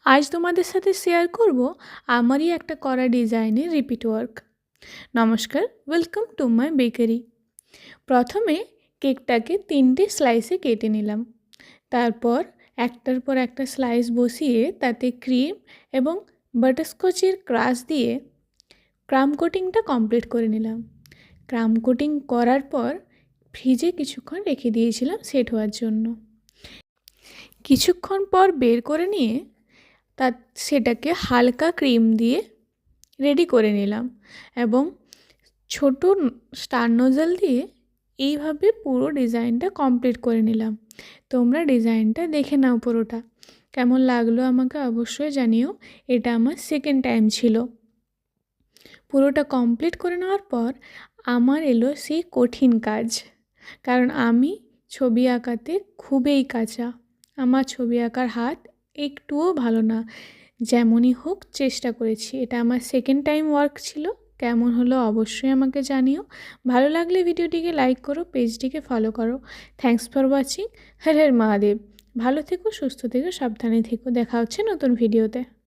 আজ তোমাদের সাথে শেয়ার করব আমারই একটা করা ডিজাইনের রিপিট ওয়ার্ক। নমস্কার, ওয়েলকাম টু মাই বেকারি। প্রথমে কেকটাকে 3টে স্লাইসে কেটে নিলাম। তারপর একটার পর একটা স্লাইস বসিয়ে তাতে ক্রিম এবং বাটারস্কচের ক্রাশ দিয়ে ক্রাম কোটিংটা কমপ্লিট করে নিলাম। ক্রাম কোটিং করার পর ফ্রিজে কিছুক্ষণ রেখে দিয়েছিলাম সেট হওয়ার জন্য। কিছুক্ষণ পর বের করে নিয়ে সেটাকে হালকা ক্রিম দিয়ে রেডি করে নিলাম এবং ছোট স্টার নোজল দিয়ে এইভাবে পুরো ডিজাইনটা কমপ্লিট করে নিলাম। তোমরা ডিজাইনটা দেখে নাও পুরোটা, কেমন লাগলো আমাকে অবশ্যই জানিও। এটা আমার সেকেন্ড টাইম ছিল। পুরোটা কমপ্লিট করে নেওয়ার পর আমার এলো সেই কঠিন কাজ, কারণ আমি ছবি আঁকাতে খুবই কাঁচা। আমার ছবি আঁকার হাত একটুও ভালো না। যেমনই হোক চেষ্টা করেছি। এটা আমার সেকেন্ড টাইম ওয়ার্ক ছিল। কেমন হলো অবশ্যই আমাকে জানিও। ভালো লাগলে ভিডিওটিকে লাইক করো, পেজটিকে ফলো করো। Thanks for watching. হর হর মহাদেব। ভালো থেকো, সুস্থ থেকো, সাবধানে থেকো। দেখা হচ্ছে নতুন ভিডিওতে।